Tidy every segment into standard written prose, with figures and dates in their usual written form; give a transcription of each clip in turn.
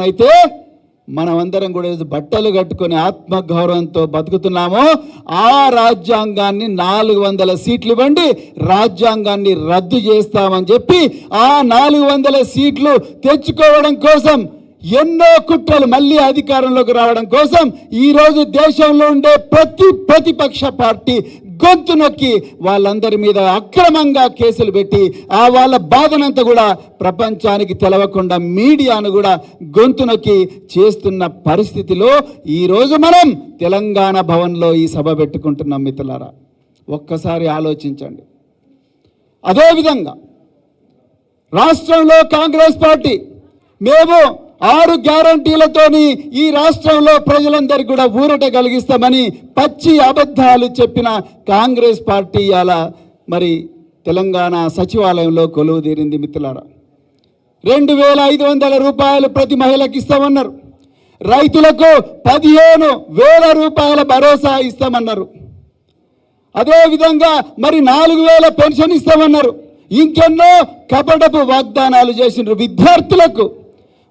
అయితే మనమందరం కూడా బట్టలు కట్టుకొని ఆత్మగౌరవంతో బతుకుతున్నాము. ఆ రాజ్యాంగాన్ని 400 సీట్లు ఇవ్వండి, రాజ్యాంగాన్ని రద్దు చేస్తామని చెప్పి ఆ 400 సీట్లు తెచ్చుకోవడం కోసం ఎన్నో కుట్రలు, మళ్ళీ అధికారంలోకి రావడం కోసం ఈరోజు దేశంలో ఉండే ప్రతిపక్ష పార్టీ గొంతు నొక్కి వాళ్ళందరి మీద అక్రమంగా కేసులు పెట్టి ఆ వాళ్ళ బాధనంతా కూడా ప్రపంచానికి తెలవకుండా మీడియాను కూడా గొంతు నొక్కి చేస్తున్న పరిస్థితిలో ఈరోజు మనం తెలంగాణ భవన్లో ఈ సభ పెట్టుకుంటున్నాం. మిత్రులారా, ఒక్కసారి ఆలోచించండి. అదేవిధంగా రాష్ట్రంలో కాంగ్రెస్ పార్టీ మేము 6 గ్యారంటీలతోని ఈ రాష్ట్రంలో ప్రజలందరికీ కూడా ఊరట కలిగిస్తామని పచ్చి అబద్ధాలు చెప్పిన కాంగ్రెస్ పార్టీ అలా మరి తెలంగాణ సచివాలయంలో కొలువు తీరింది. మిత్రులారా, 2500 రూపాయలు ప్రతి మహిళకి ఇస్తామన్నారు. రైతులకు 15,000 రూపాయల భరోసా ఇస్తామన్నారు. అదేవిధంగా మరి 4,000 పెన్షన్ ఇస్తామన్నారు. ఇంకెన్నో కపటపు వాగ్దానాలు చేసినారు. విద్యార్థులకు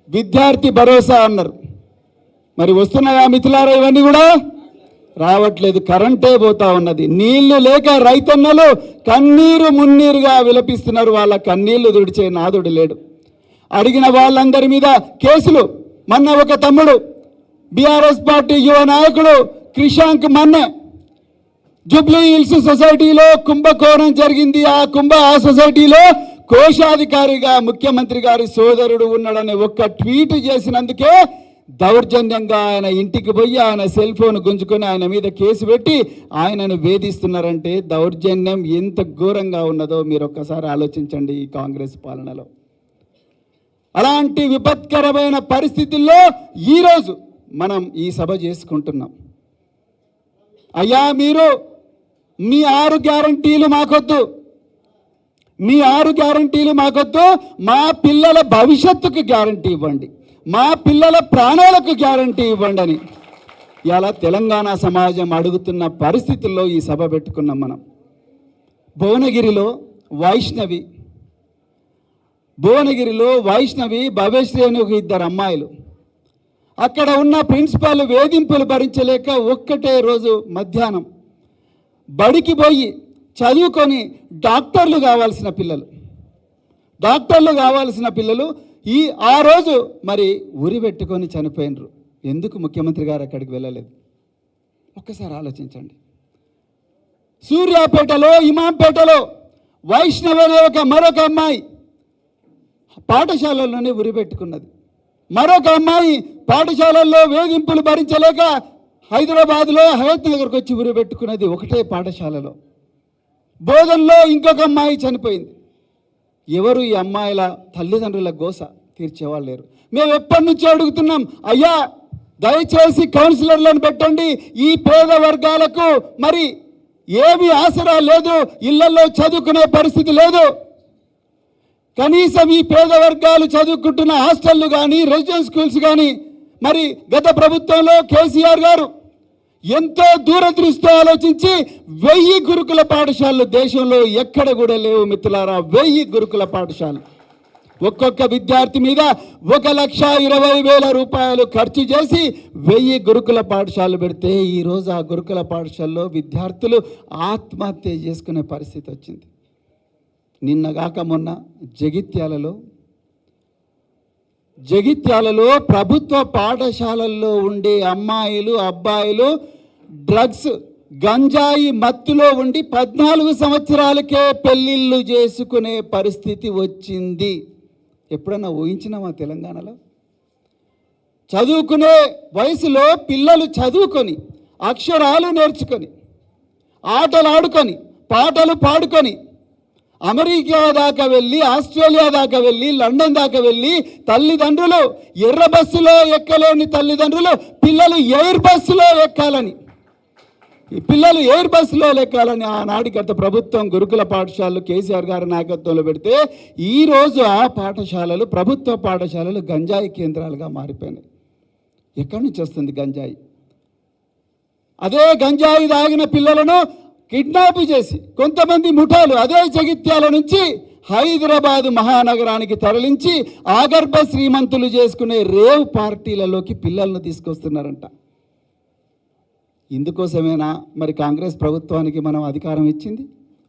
విద్యార్థి భరోసా అన్నారు. మరి వస్తున్నాయా మిత్రులారా? ఇవన్నీ కూడా రావట్లేదు. కరెంటే పోతా ఉన్నది. నీళ్లు లేక రైతన్నలు కన్నీరు మున్నీరుగా విలపిస్తున్నారు. వాళ్ళ కన్నీళ్లు తుడిచే నాదుడు లేడు. అడిగిన వాళ్ళందరి మీద కేసులు. మొన్న ఒక తమ్ముడు బీఆర్ఎస్ పార్టీ యువ నాయకుడు క్రిషాంక్ మన్నె జూబ్లీ హిల్స్ సొసైటీలో కుంభకోణం జరిగింది. ఆ సొసైటీలో కోశాధికారిగా ముఖ్యమంత్రి గారి సోదరుడు ఉన్నాడని ఒక్క ట్వీట్ చేసినందుకే దౌర్జన్యంగా ఆయన ఇంటికి పోయి ఆయన సెల్ ఫోన్ గుంజుకొని ఆయన మీద కేసు పెట్టి ఆయనను వేధిస్తున్నారంటే దౌర్జన్యం ఎంత ఘోరంగా ఉన్నదో మీరు ఒక్కసారి ఆలోచించండి. ఈ కాంగ్రెస్ పాలనలో అలాంటి విపత్కరమైన పరిస్థితుల్లో ఈరోజు మనం ఈ సభ చేసుకుంటున్నాం. అయ్యా, మీరు మీ 6 గ్యారంటీలు మాకొద్దు, మీ 6 గ్యారంటీలు మాకొద్దు, మా పిల్లల భవిష్యత్తుకు గ్యారంటీ ఇవ్వండి, మా పిల్లల ప్రాణాలకు గ్యారంటీ ఇవ్వండి అని ఇలా తెలంగాణ సమాజం అడుగుతున్న పరిస్థితుల్లో ఈ సభ పెట్టుకున్నాం మనం. భువనగిరిలో వైష్ణవి భవ్యశ్రీ అని ఒక 2 అమ్మాయిలు, అక్కడ ఉన్న ప్రిన్సిపాల్ వేధింపులు భరించలేక ఒక్కటే రోజు మధ్యాహ్నం బడికి పోయి చదువుకొని డాక్టర్లు కావాల్సిన పిల్లలు ఆ రోజు మరి ఉరి పెట్టుకొని చనిపోయినరు. ఎందుకు ముఖ్యమంత్రి గారు అక్కడికి వెళ్ళలేదు? ఒక్కసారి ఆలోచించండి. సూర్యాపేటలో, ఇమాంపేటలో వైష్ణవి అనే మరొక అమ్మాయి పాఠశాలల్లోనే ఉరి పెట్టుకున్నది. మరొక అమ్మాయి పాఠశాలల్లో వేధింపులు భరించలేక హైదరాబాద్లో హయత్ నగర్కి వచ్చి ఉరి పెట్టుకున్నది, ఒకటే పాఠశాలలో. బోధనలో ఇంకొక అమ్మాయి చనిపోయింది. ఎవరు ఈ అమ్మాయిల తల్లిదండ్రుల గోస తీర్చేవాళ్ళు లేరు. మేము ఎప్పటి నుంచో అడుగుతున్నాం, అయ్యా దయచేసి కౌన్సిలర్లను పెట్టండి. ఈ పేద వర్గాలకు మరి ఏమీ ఆసరా లేదు, ఇళ్లలో చదువుకునే పరిస్థితి లేదు. కనీసం ఈ పేద వర్గాలు చదువుకుంటున్న హాస్టళ్ళు కానీ, రెసిడెన్స్ స్కూల్స్ కానీ మరి గత ప్రభుత్వంలో కేసీఆర్ గారు ఎంతో దూరదృష్టితో ఆలోచించి 1000 గురుకుల పాఠశాలలు దేశంలో ఎక్కడ కూడా లేవు మిత్రులారా. 1000 గురుకుల పాఠశాలలు ఒక్కొక్క విద్యార్థి మీద 1,20,000 రూపాయలు ఖర్చు చేసి 1000 గురుకుల పాఠశాలలు పెడితే ఈరోజు ఆ గురుకుల పాఠశాలలో విద్యార్థులు ఆత్మహత్య చేసుకునే పరిస్థితి వచ్చింది. నిన్నగాక మొన్న జగిత్యాలలో ప్రభుత్వ పాఠశాలల్లో ఉండే అమ్మాయిలు అబ్బాయిలు డ్రగ్స్ గంజాయి మత్తులో ఉండి 14 సంవత్సరాలకే పెళ్ళిళ్ళు చేసుకునే పరిస్థితి వచ్చింది. ఎప్పుడన్నా ఊహించినామా తెలంగాణలో? చదువుకునే వయసులో పిల్లలు చదువుకొని అక్షరాలు నేర్చుకొని ఆటలు ఆడుకొని పాటలు పాడుకొని అమెరికా దాకా వెళ్ళి, ఆస్ట్రేలియా దాకా వెళ్ళి, లండన్ దాకా వెళ్ళి తల్లిదండ్రులు ఎర్ర బస్సులో ఎక్కలేని తల్లిదండ్రులు పిల్లలు ఎయిర్ బస్సులో ఎక్కాలని ఆనాటి గత ప్రభుత్వం గురుకుల పాఠశాలలు కేసీఆర్ గారి నాయకత్వంలో పెడితే ఈరోజు ఆ పాఠశాలలు ప్రభుత్వ పాఠశాలలు గంజాయి కేంద్రాలుగా మారిపోయినాయి. ఎక్కడి నుంచి వస్తుంది గంజాయి? అదే గంజాయి తాగిన పిల్లలను కిడ్నాప్ చేసి కొంతమంది ముఠాలు అదే జగిత్యాల నుంచి హైదరాబాద్ మహానగరానికి తరలించి ఆగర్భ శ్రీమంతులు చేసుకునే రేవ్ పార్టీలలోకి పిల్లలను తీసుకొస్తున్నారంట. ఇందుకోసమేనా మరి కాంగ్రెస్ ప్రభుత్వానికి మనం అధికారం ఇచ్చింది?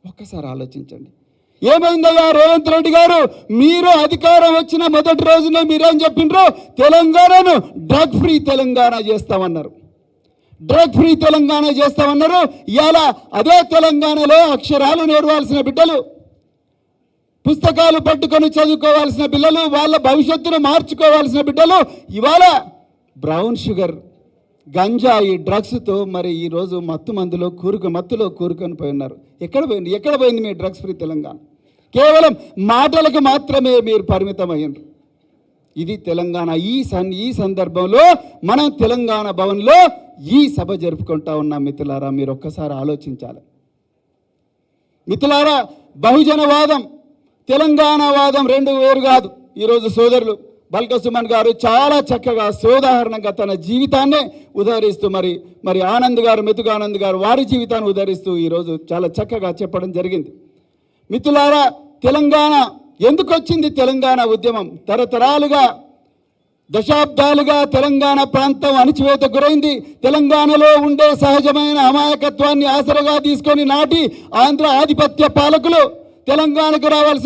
ఒక్కసారి ఆలోచించండి. ఏమైందయ్యా రేవంత్ రెడ్డి గారు, మీరు అధికారం వచ్చిన మొదటి రోజునే మీరేం చెప్పిండ్రు? తెలంగాణను డ్రగ్ ఫ్రీ తెలంగాణ చేస్తామన్నారు. డ్రగ్ ఫ్రీ తెలంగాణ చేస్తామన్నారు. ఇవాళ అదే తెలంగాణలో అక్షరాలు నేర్వాల్సిన బిడ్డలు, పుస్తకాలు పట్టుకొని చదువుకోవాల్సిన పిల్లలు, వాళ్ళ భవిష్యత్తును మార్చుకోవాల్సిన బిడ్డలు ఇవాళ బ్రౌన్ షుగర్, గంజాయి, డ్రగ్స్తో మరి ఈరోజు మత్తులో కూరుకొని పోయి ఉన్నారు. ఎక్కడ పోయింది మీ డ్రగ్స్ ఫ్రీ తెలంగాణ? కేవలం మాటలకు మాత్రమే మీరు పరిమితమయ్యారు. ఇది తెలంగాణ. ఈ సందర్భంలో మనం తెలంగాణ భవన్లో ఈ సభ జరుపుకుంటా ఉన్నాం. మిత్రులారా, మీరు ఒక్కసారి ఆలోచించాలి. మిత్రులారా, బహుజనవాదం, తెలంగాణ వాదం రెండు వేరు కాదు. ఈరోజు సోదరులు బల్క సుమన్ గారు చాలా చక్కగా సోదాహరణంగా తన జీవితాన్నే ఉదహరిస్తూ మరి ఆనంద్ గారు, మెతుకు ఆనంద్ గారు వారి జీవితాన్ని ఉదహరిస్తూ ఈరోజు చాలా చక్కగా చెప్పడం జరిగింది. మిత్రులారా, తెలంగాణ ఎందుకు వచ్చింది? తెలంగాణ ఉద్యమం తరతరాలుగా, దశాబ్దాలుగా తెలంగాణ ప్రాంతం అణచివేత గురైంది. తెలంగాణలో ఉండే సహజమైన అమాయకత్వాన్ని ఆసరగా తీసుకొని నాటి ఆంధ్ర ఆధిపత్య పాలకులు తెలంగాణకు రావాల్సిన